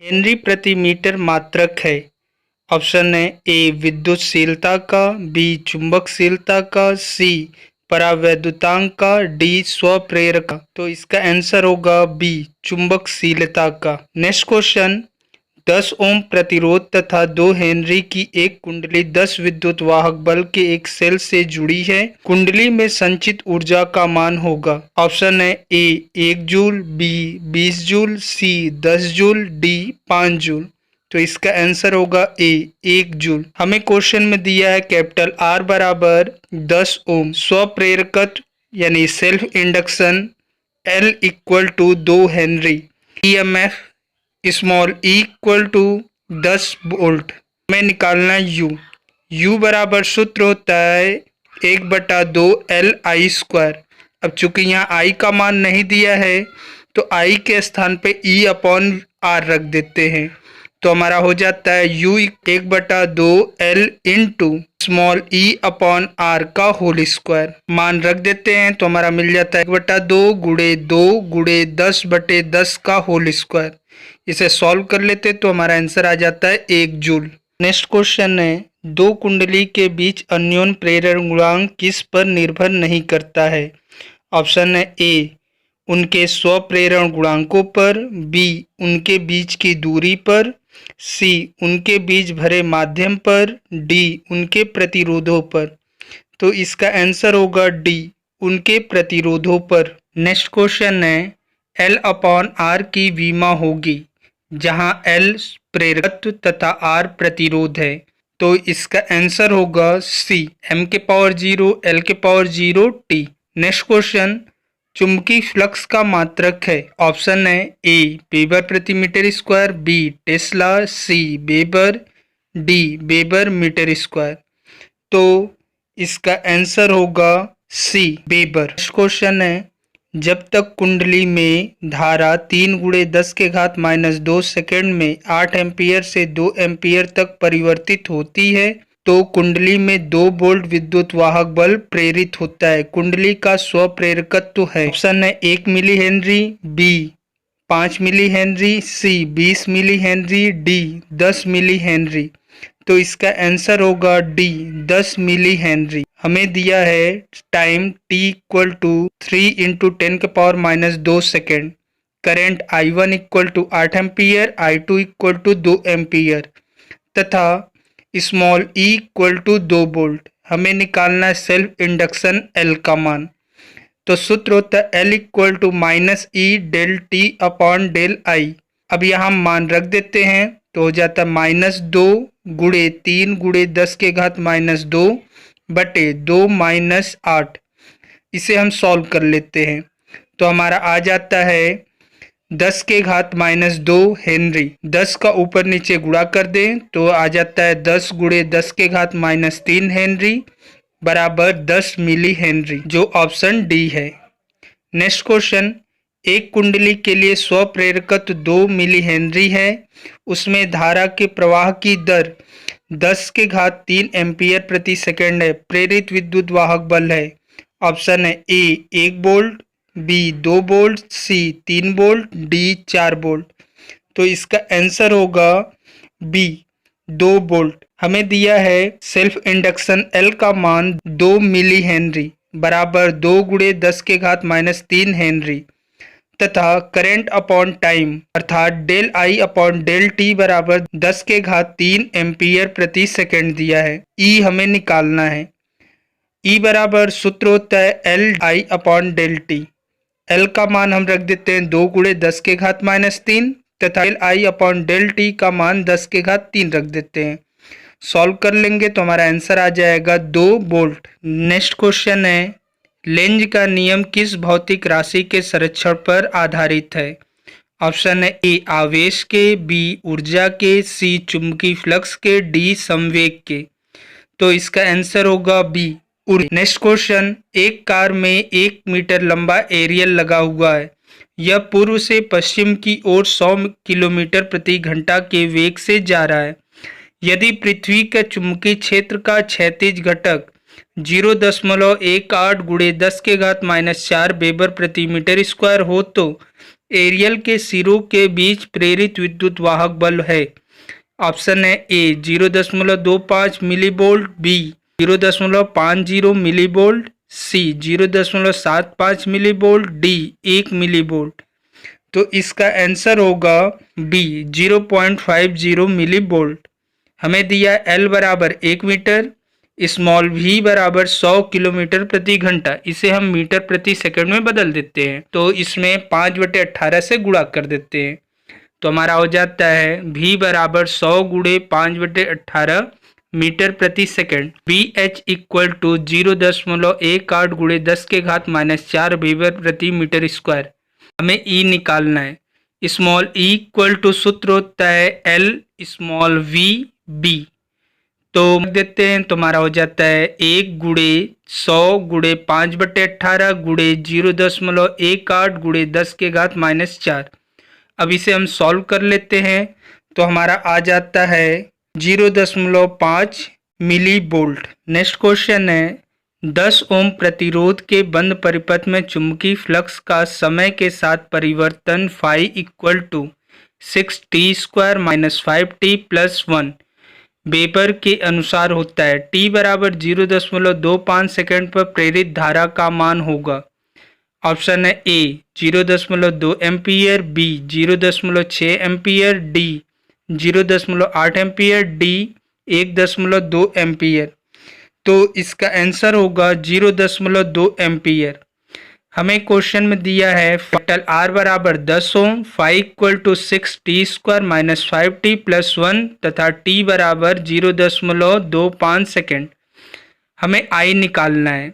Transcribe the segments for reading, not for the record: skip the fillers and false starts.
Henry प्रति metre मात्रक है। ऑप्शन है ए विद्युतशीलता का, बी चुंबकशीलता का, सी परावैद्युतांक का, डी स्वप्रेरक का। तो इसका आंसर होगा बी चुंबकशीलता का। नेक्स्ट क्वेश्चन, 10 ओम प्रतिरोध तथा 2 हेनरी की एक कुंडली 10 विद्युत वाहक बल के एक सेल से जुड़ी है। कुंडली में संचित ऊर्जा का मान होगा। ऑप्शन है ए 1 जूल, बी 20 जूल, सी 10 जूल, डी 5 जूल। तो इसका आंसर होगा ए 1 जूल। हमें क्वेश्चन में दिया है कैपिटल आर बराबर 10 ओम, स्वप्रेरकत्व यानी self induction L equal to 2 henry, EMF small e equal to 10 volt. हमें निकालना यू बराबर सूत्र होता है 1/2 एल आई स्क्वायर। अब चूंकि यहाँ आई का मान नहीं दिया है तो आई के स्थान पे ई अपॉन आर रख देते हैं। तो हमारा हो जाता है U 1/2 L into small e upon R का होल स्क्वायर। मान रख देते हैं तो हमारा मिल जाता है 1/2 गुणे 2 गुणे 10/10 का होल स्क्वायर। इसे सॉल्व कर लेते तो हमारा आंसर आ जाता है 1 जूल। नेक्स्ट क्वेश्चन है, दो कुंडली के बीच अन्योन्य प्रेरण गुणांक किस पर निर्भर नहीं करता है। ऑप्शन है ए उनके स्वप्रेरण गुणांकों पर, बी उनके बीच की दूरी पर, सी उनके बीच भरे माध्यम पर, डी उनके प्रतिरोधों पर। तो इसका आंसर होगा डी उनके प्रतिरोधों पर। नेक्स्ट क्वेश्चन है, एल अपॉन आर की विमा होगी जहां एल प्रेरकत्व तथा आर प्रतिरोध है। तो इसका आंसर होगा सी m के पावर 0 l के पावर 0 t। नेक्स्ट क्वेश्चन, चुंबकीय फ्लक्स का मात्रक है। ऑप्शन है ए वेबर प्रति metre square, B tesla, C weber, D weber metre square. तो इसका आंसर होगा सी वेबर। नेक्स्ट क्वेश्चन है, जब तक कुंडली में धारा 3 गुणे 10 के घात -2 सेकेंड में 8 एम्पियर से 2 एम्पियर तक परिवर्तित होती है तो कुंडली में 2 वोल्ट विद्युत वाहक बल प्रेरित होता है। कुंडली का स्वप्रेरकत्व है। ऑप्शन है 1 milli henry, B 5 milli henry, C 20 milli henry, D 10 milli henry. तो इसका आंसर होगा डी 10 मिली हेनरी। हमें दिया है time t equal to 3 into 10 के power -2 second. Current I1 equal to 8 ampere, I2 equal to 2 ampere तथा small e equal to 2 volt. हमें निकालना है सेल्फ इंडक्शन L का मान। तो सूत्र होता है L equal to -E del t upon del I। अब यहाँ मान रख देते हैं तो हो जाता है -2 गुणे 3 गुणे 10 के घात -2 बटे 2 -8। इसे हम सॉल्व कर लेते हैं तो हमारा आ जाता है 10 के घात -2 हेनरी। 10 का ऊपर नीचे गुणा कर दें तो आ जाता है 10 गुणे 10 के घात -3 हेनरी बराबर 10 मिली हेनरी, जो ऑप्शन डी है। नेक्स्ट क्वेश्चन, एक कुंडली के लिए स्वप्रेरकत्व 2 मिली हेनरी है। उसमें धारा के प्रवाह की दर 10 के घात 3 एम्पियर प्रति सेकंड है। प्रेरित विद्युत वाहक बल है। ऑप्शन है ए 1 वोल्ट, बी 2 वोल्ट, सी 3 वोल्ट, डी 4 वोल्ट। तो इसका आंसर होगा बी 2 वोल्ट। हमें दिया है सेल्फ इंडक्शन L का मान 2 मिली हेनरी बराबर 2 गुणे 10 के घात -3 हेनरी तथा करंट अपॉन टाइम अर्थात del I upon del t बराबर 10 के घात 3 एम्पियर प्रति सेकंड दिया है। E हमें निकालना है। E बराबर सूत्र होता है L I upon del t। L का मान हम रख देते हैं 2 गुणे 10 के घात -3 तथा del I upon del t का मान 10 के घात 3 रख देते हैं। सॉल्व कर लेंगे तो हमारा आंसर आ जाएगा 2 वोल्ट। नेक्स्ट क्वेश्चन है, लेंज का नियम किस भौतिक राशि के संरक्षण पर आधारित है। ऑप्शन है ए आवेश के, बी ऊर्जा के, सी चुंबकीय फ्लक्स के, डी संवेग के। तो इसका आंसर होगा बी ऊर्जा। नेक्स्ट क्वेश्चन, एक कार में 1 मीटर लंबा एरियल लगा हुआ है। यह पूर्व से पश्चिम की ओर 100 किलोमीटर प्रति घंटा के वेग से जा रहा है। यदि पृथ्वी के चुंबकीय क्षेत्र का क्षैतिज घटक 0.18 गुणे 10 के घात -4 वेबर प्रति मीटर स्क्वायर हो तो एरियल के सिरों के बीच प्रेरित विद्युत वाहक बल है? ऑप्शन है ए 0.25 मिलीवोल्ट, बी 0.50 मिलीवोल्ट, सी 0.75 मिलीवोल्ट, डी 1 मिलीवोल्ट। तो इसका आंसर होगा बी 0.50 मिलीवोल्ट। हमें दिया एल बराबर 1 मीटर, स्मॉल वी बराबर 100 किलोमीटर प्रति घंटा। इसे हम मीटर प्रति सेकंड में बदल देते हैं, तो इसमें 5/18 से गुणा कर देते हैं। तो हमारा हो जाता है v बराबर 100 गुणे 5/18 मीटर प्रति second. B H equal to 0.18 गुणे 10⁻⁻4 वेबर प्रति मीटर स्क्वायर। हमें ई निकालना है। स्मॉल ई इक्वल टू सूत्र होता है एल स्मॉल वी बी। तो देते हैं, तो हमारा हो जाता है 1 गुणे 100 गुणे 5/18 गुणे 0.18 गुणे 10⁻⁻4। अब इसे हम सॉल्व कर लेते हैं, तो हमारा आ जाता है 0.5 मिली वोल्ट। नेक्स्ट क्वेश्चन है 10 ओम प्रतिरोध के बंद परिपथ में चुंबकीय फ्लक्स का समय के साथ परिवर्तन phi equal to 6t² - 5t+1 weber के अनुसार होता है। t बराबर 0.25 सेकेंड पर प्रेरित धारा का मान होगा। ऑप्शन है A 0.2 ampere, B 0.6 ampere, D 0.8 ampere, D 1.2 ampere. तो इसका आंसर होगा 0.2 एम्पियर। हमें क्वेश्चन में दिया है फैक्टर आर बराबर 10 ओम, phi equal to 6t² - 5t+1 तथा टी बराबर 0.25 सेकेंड। हमें आई निकालना है।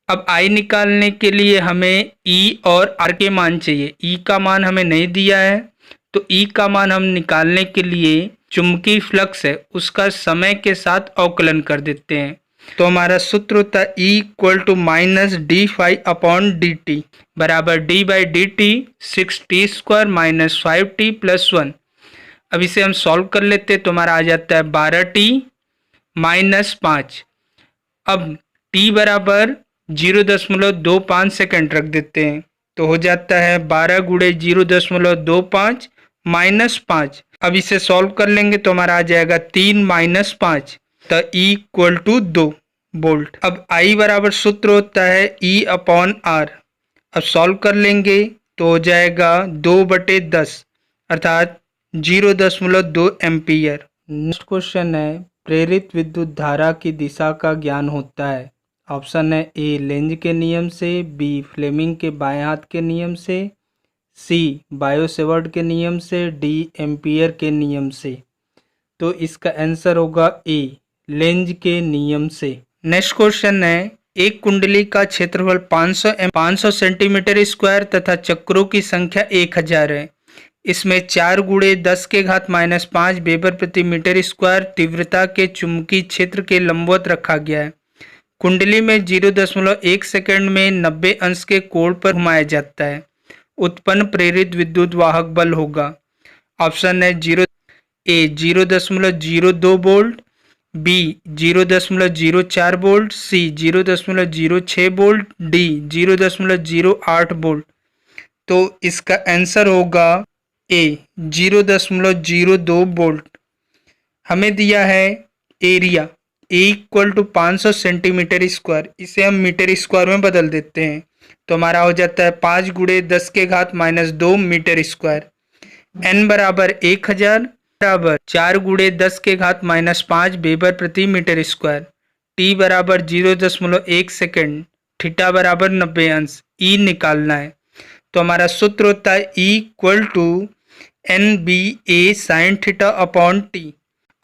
अब आई निकालने के लिए हमें ई और आर के मान चाहिए। ई का मान हमें नहीं दिया है, तो ई का मान हम निकालने के लिए चुंबकीय फ्लक्स है उसका समय के साथ अवकलन कर देते हैं। तो हमारा सूत्र होता है ई इक्वल टू -d∅/dt बराबर d/dt 6t² - 5t+1। अब इसे हम सॉल्व कर लेते हैं, तो हमारा आ जाता है 12t - 5। अब t बराबर 0.25 सेकेंड रख देते हैं, तो हो जाता है 12 गुणे 0.25 - 5। अब इसे सॉल्व कर लेंगे, तो हमारा आ जाएगा 3 - 5, तो E इक्वल टू 2 वोल्ट। अब I बराबर सूत्र होता है E/R। अब सॉल्व कर लेंगे तो हो जाएगा 2/10 अर्थात 0.2 एम्पियर। नेक्स्ट क्वेश्चन है प्रेरित विद्युत धारा की दिशा का ज्ञान होता है। ऑप्शन है ए लेंज के नियम से, बी फ्लेमिंग के बाएं हाथ के नियम से, सी बायो-सेवर्ट के नियम से, डी एम्पियर के नियम से। तो इसका आंसर होगा ए लेंज के नियम से। नेक्स्ट क्वेश्चन है एक कुंडली का क्षेत्रफल 500 सेंटीमीटर स्क्वायर तथा चक्रों की संख्या 1000 है। इसमें 4 गुणे 10⁻⁻5 वेबर प्रति मीटर स्क्वायर तीव्रता के चुंबकीय क्षेत्र के लंबवत रखा गया है। कुंडली में 0.1 सेकंड में 90 अंश के कोण पर घुमाया जाता है। उत्पन्न प्रेरित विद्युत वाहक बल होगा। ऑप्शन है 0.02 वोल्ट, बी 0.04 वोल्ट, सी 0.06 वोल्ट, डी 0.08 वोल्ट। तो इसका आंसर होगा ए 0.02 वोल्ट। हमें दिया है area A equal to 500 centimetre square. इसे हम मीटर स्क्वायर में बदल देते हैं, तो हमारा हो जाता है 5 गुणे 10⁻⁻2 मीटर स्क्वायर। एन बराबर 1000 बराबर 4 गुणे 10⁻⁻5 वेबर प्रति मीटर स्क्वायर। टी बराबर 0.1 सेकेंड, थीटा बराबर 90 अंश। ई निकालना है, तो हमारा सूत्र होता है E equal to NBA sin θ/t।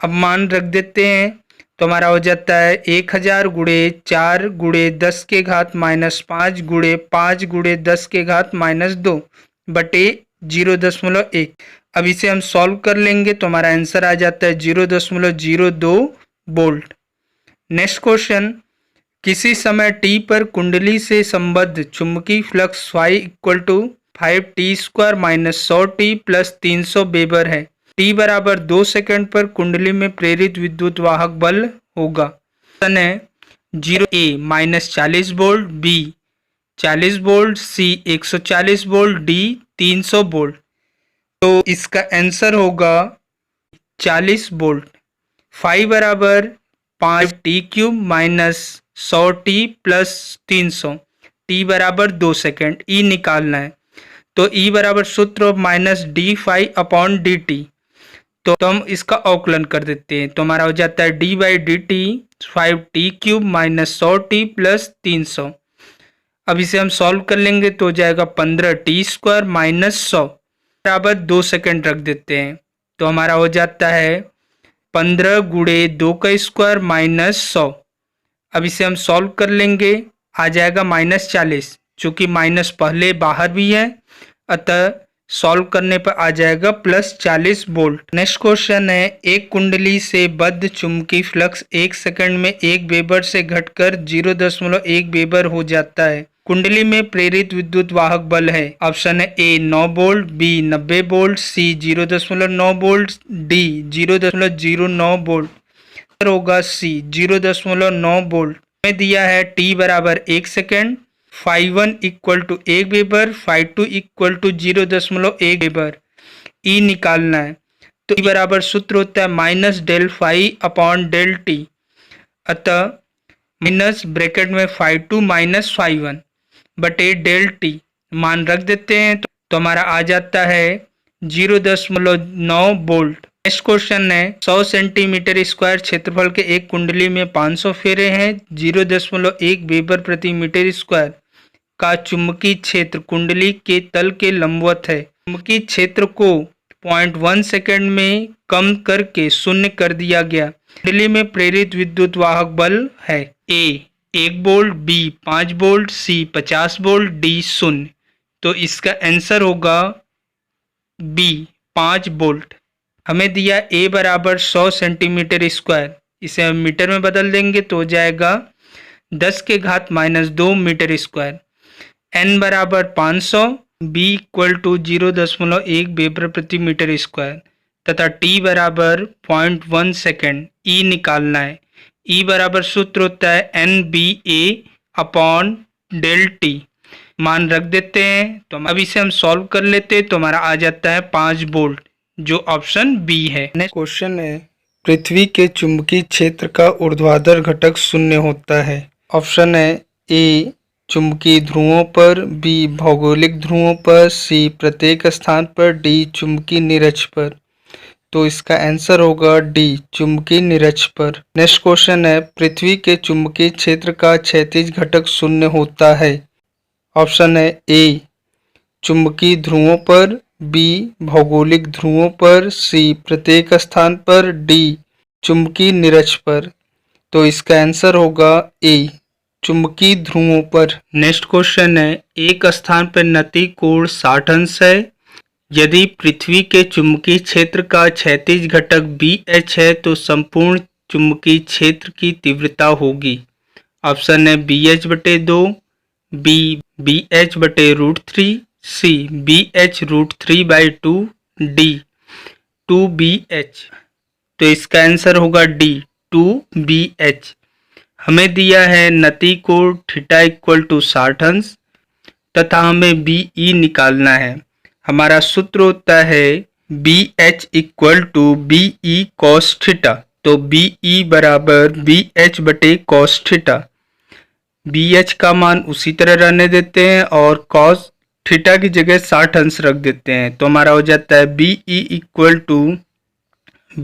अब मान रख देते हैं, तो हमारा हो जाता है 1000 गुणे 4 गुणे 10⁻⁻5 गुणे 5 गुणे 10⁻⁻2 बटे 0.1। अब इसे हम सॉल्व कर लेंगे, तो हमारा आंसर आ जाता है 0.02 वोल्ट। नेक्स्ट क्वेश्चन किसी समय t पर कुंडली से संबद्ध चुंबकीय flux phi equal to 5t² - 100t + 300 weber है। t बराबर 2 सेकंड पर कुंडली में प्रेरित विद्युत वाहक बल होगा। ऑप्शन है 0a -40 वोल्ट, बी 40 वोल्ट, सी 140 वोल्ट, डी 300 वोल्ट। तो इसका आंसर होगा 40 वोल्ट। फाई बराबर 5t³ minus 100t plus 300, T बराबर 2 सेकेंड, ई निकालना है। तो ई बराबर सूत्र minus D phi upon D T. तो हम इसका अवकलन कर देते हैं, तो हमारा हो जाता है D by D T 5t³ minus 100t plus 300। अब इसे हम सॉल्व कर लेंगे तो हो जाएगा 15t² माइनस 100 बराबर 2 सेकेंड रख देते हैं। तो हमारा हो जाता है 15 गुणे 2 का स्क्वायर माइनस 100। अब इसे हम सॉल्व कर लेंगे, आ जाएगा माइनस 40, चूँकि माइनस पहले बाहर भी है, अतः सॉल्व करने पर आ जाएगा प्लस 40 वोल्ट। नेक्स्ट क्वेश्चन है, एक कुंडली से बद्ध चुंबकीय फ्लक्स 1 सेकंड में 1 वेबर से घटकर 0.1 वेबर हो जाता है। कुंडली में प्रेरित विद्युत वाहक बल है। ऑप्शन है ए 9 वोल्ट, बी 90 वोल्ट, सी 0.9 वोल्ट, डी 0.09 वोल्ट। होगा सी 0.9 वोल्ट। में दिया है टी बराबर 1 second, φ1 equal to 1 weber, φ2 equal to 0.1 weber. E निकालना है, तो ई बराबर सूत्र होता है minus del phi upon del T. अतः माइनस ब्रैकेट में φ2 माइनस φ1 बटे डेल टी मान रख देते हैं, तो हमारा आ जाता है 0.9 वोल्ट। नेक्स्ट क्वेश्चन है, 100 सेंटीमीटर स्क्वायर क्षेत्रफल के एक कुंडली में 500 फेरे हैं। 0.1 वेबर प्रति मीटर स्क्वायर का चुंबकीय क्षेत्र कुंडली के तल के लंबवत है। चुंबकीय क्षेत्र को 0.1 सेकेंड में कम करके शून्य कर दिया गया। कुंडली में प्रेरित विद्युत वाहक बल है ए 1 वोल्ट, बी 5 वोल्ट, सी 50 वोल्ट, डी 0। तो इसका आंसर होगा बी 5 वोल्ट। हमें दिया ए बराबर 100 सेंटीमीटर स्क्वायर, इसे हम मीटर में बदल देंगे तो हो जाएगा 10 के घात माइनस 2 मीटर स्क्वायर। एन बराबर 500, बी इक्वल टू 0.1 वेबर प्रति मीटर स्क्वायर तथा टी बराबर 0.1 सेकेंड। ई निकालना है, ई बराबर सूत्र होता है एन बी ए अपॉन डेल टी। मान रख देते हैं, तो अब इसे हम सॉल्व कर लेते हैं, तो हमारा आ जाता है 5 वोल्ट, जो ऑप्शन बी है। नेक्स्ट क्वेश्चन है, पृथ्वी के चुंबकीय क्षेत्र का ऊर्ध्वाधर घटक शून्य होता है। ऑप्शन है ए चुंबकीय ध्रुवों पर, बी भौगोलिक ध्रुवों पर, सी प्रत्येक स्थान पर, डी चुंबकीय निरक्ष पर। तो इसका आंसर होगा डी चुंबकीय निरक्ष पर। नेक्स्ट क्वेश्चन है, पृथ्वी के चुंबकीय क्षेत्र का क्षैतिज घटक शून्य होता है। ऑप्शन है ए चुंबकीय ध्रुवों पर, बी भौगोलिक ध्रुवों पर, सी प्रत्येक स्थान पर, डी चुंबकीय निरक्ष पर। तो इसका आंसर होगा ए चुंबकीय ध्रुवों पर। नेक्स्ट क्वेश्चन है, एक स्थान पर नति कोण 60 अंश है। यदि पृथ्वी के चुंबकीय क्षेत्र का क्षैतिज घटक BH है तो संपूर्ण चुंबकीय क्षेत्र की तीव्रता होगी। ऑप्शन है BH बटे 2, बी BH बटे √3, सी BH √3/2, डी 2BH। तो इसका आंसर होगा डी 2BH। हमें दिया है नति कोण थीटा इक्वल टू 60 अंश तथा हमें BE निकालना है। हमारा सूत्र होता है BH equal to BE cos theta. तो BE बराबर BH बटे cos थीटा। BH का मान उसी तरह रहने देते हैं और cos थीटा की जगह 60 अंश रख देते हैं, तो हमारा हो जाता है BE इक्वल टू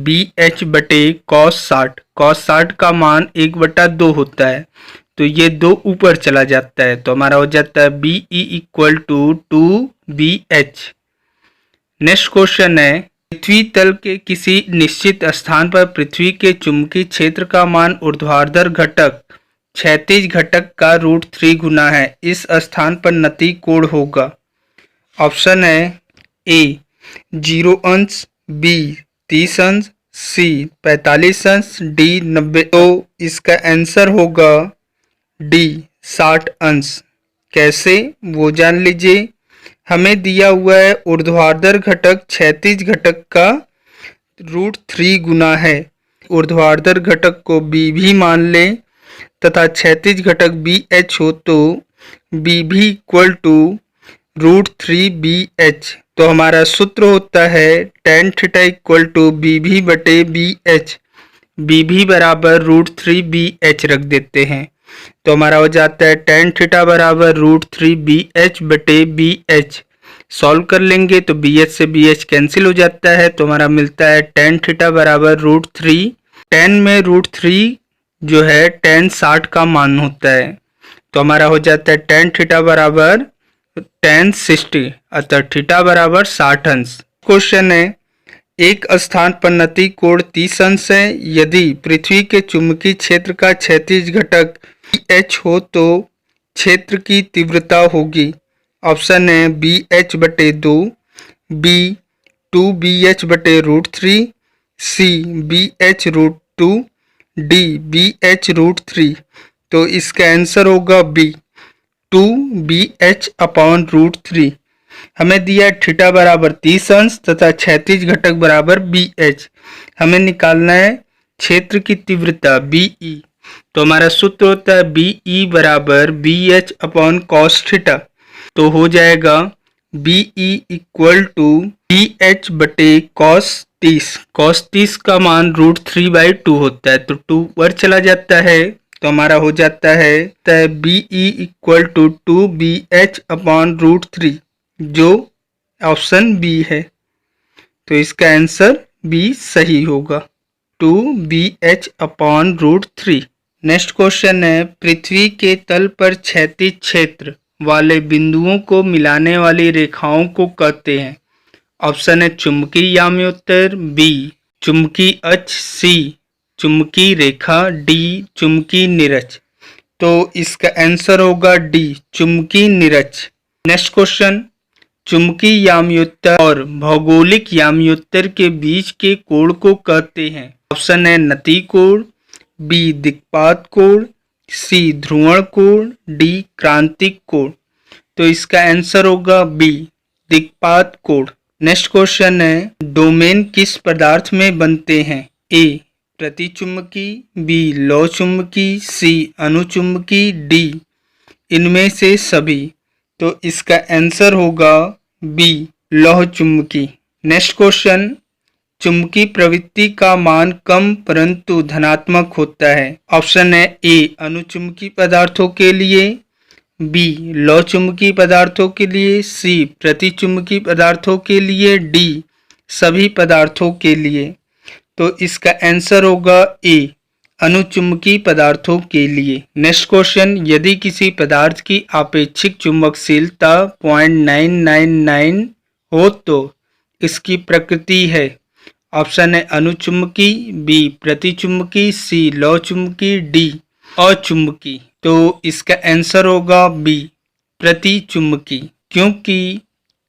BH बटे cos 60। cos 60 का मान 1/2 होता है, तो ये 2 ऊपर चला जाता है, तो हमारा हो जाता है BE equal to 2BH। Next question है, पृथ्वी तल के किसी निश्चित स्थान पर पृथ्वी के चुंबकीय क्षेत्र का मान ऊर्ध्वाधर घटक क्षैतिज घटक का √3 गुना है। इस स्थान पर नति कोण होगा। ऑप्शन है ए 0 अंश, बी 30 अंश, सी 45 अंश, डी 90। तो इसका आंसर होगा डी 60 अंश। कैसे वो जान लीजिए। हमें दिया हुआ है ऊर्ध्वाधर घटक क्षैतिज घटक का √3 गुना है। ऊर्ध्वाधर घटक को बी भी मान लें तथा क्षैतिज घटक BH हो तो बी भी इक्वल टू √3BH। तो हमारा सूत्र होता है tan theta equal to BV बटे BH। BV बराबर √3BH रख देते हैं तो हमारा हो जाता है tan थीटा बराबर √3BH बटे BH। सॉल्व कर लेंगे तो BH से BH कैंसिल हो जाता है तो हमारा मिलता है tan थीटा बराबर √3। tan में √3 जो है tan 60 का मान होता है तो हमारा हो जाता है tan थीटा बराबर tan 60 अतः थीटा बराबर 60 अंश। क्वेश्चन है एक स्थान पर नति कोण 30 अंश है। यदि पृथ्वी के चुंबकीय क्षेत्र का क्षैतिज घटक BH हो तो क्षेत्र की तीव्रता होगी। ऑप्शन है BH बटे 2, B 2BH बटे √3, C BH √2, D BH √3। तो इसका आंसर होगा B 2BH अपॉन √3। हमें दिया थीटा बराबर 30 अंश तथा क्षैतिज घटक बराबर BH। हमें निकालना है क्षेत्र की तीव्रता BE। तो हमारा सूत्र होता है BE बराबर BH अपॉन कॉस थीटा। तो हो जाएगा BE इक्वल टू BH बटे कॉस 30। कॉस 30 का मान √3/2 होता है तो 2 ऊपर चला जाता है तो हमारा हो जाता है BE equal to 2BH upon √3 जो ऑप्शन बी है। तो इसका आंसर बी सही होगा 2BH अपॉन √3। नेक्स्ट क्वेश्चन है पृथ्वी के तल पर क्षैतिज क्षेत्र वाले बिंदुओं को मिलाने वाली रेखाओं को कहते हैं। ऑप्शन है चुंबकीय याम्योत्तर, बी चुंबकीय अक्ष, सी चुंबकीय रेखा, डी चुंबकीय निरच। तो इसका आंसर होगा डी चुंबकीय निरच। नेक्स्ट क्वेश्चन चुंबकीय याम्योत्तर और भौगोलिक याम्योत्तर के बीच के कोण को कहते हैं। ऑप्शन है नति कोण, बी दिक्पात कोण, सी ध्रुवण कोण, डी क्रांतिक कोण। तो इसका आंसर होगा बी दिक्पात कोण। नेक्स्ट क्वेश्चन है डोमेन किस पदार्थ में बनते हैं। ए प्रतिचुंबकी, बी लौह चुंबकी, सी अनुचुंबकी, डी इनमें से सभी। तो इसका आंसर होगा बी लौह चुंबकी। नेक्स्ट क्वेश्चन चुंबकीय प्रवृत्ति का मान कम परंतु धनात्मक होता है। ऑप्शन है ए अनुचुंबकीय पदार्थों के लिए, बी लौह चुंबकीय पदार्थों के लिए, सी प्रतिचुंबकीय पदार्थों के लिए, डी सभी पदार्थों के लिए। तो इसका आंसर होगा ए अनुचुंबकीय पदार्थों के लिए। नेक्स्ट क्वेश्चन यदि किसी पदार्थ की आपेक्षिक चुंबकशीलता 0.999 हो तो इसकी प्रकृति है। ऑप्शन है अनुचुंबकी, बी प्रतिचुंबकी, सी लौह चुंबकी, डी अचुंबकी। तो इसका आंसर होगा बी प्रतिचुंबकी क्योंकि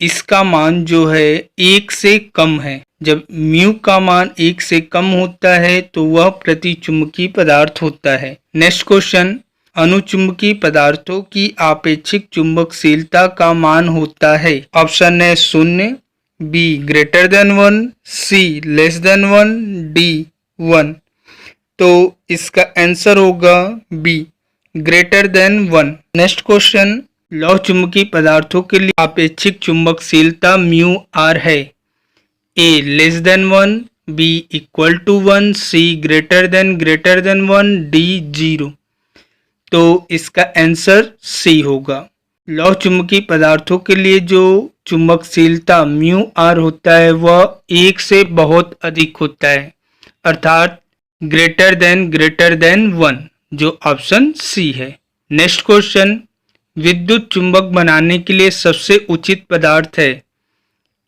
इसका मान जो है 1 से कम है। जब म्यू का मान 1 से कम होता है तो वह प्रतिचुंबकीय पदार्थ होता है। नेक्स्ट क्वेश्चन अनुचुंबकीय पदार्थों की आपेक्षिक चुंबकशीलता का मान होता है। ऑप्शन है 0, B greater than 1, C less than 1, D 1। तो इसका आंसर होगा B greater than 1। Next question लौह चुंबकीय पदार्थों के लिए आपेक्षिक चुंबकशीलता म्यू आर है। A less than 1, B equal to 1, C greater than 1, D 0। तो इसका आंसर सी होगा। लौह चुंबकीय पदार्थों के लिए जो चुंबकशीलता म्यू आर होता है वह 1 से बहुत अधिक होता है अर्थात ग्रेटर देन 1 जो ऑप्शन सी है। नेक्स्ट क्वेश्चन विद्युत चुंबक बनाने के लिए सबसे उचित पदार्थ है।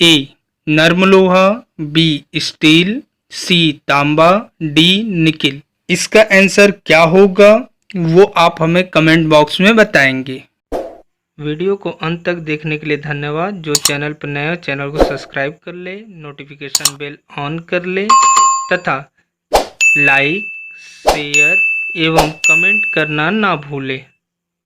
ए नर्म लोहा, बी स्टील, सी तांबा, डी निकिल। इसका आंसर क्या होगा वो आप हमें कमेंट बॉक्स में बताएंगे। वीडियो को अंत तक देखने के लिए धन्यवाद। जो चैनल पर नया चैनल को सब्सक्राइब कर ले, नोटिफिकेशन बेल ऑन कर ले तथा लाइक शेयर एवं कमेंट करना ना भूले।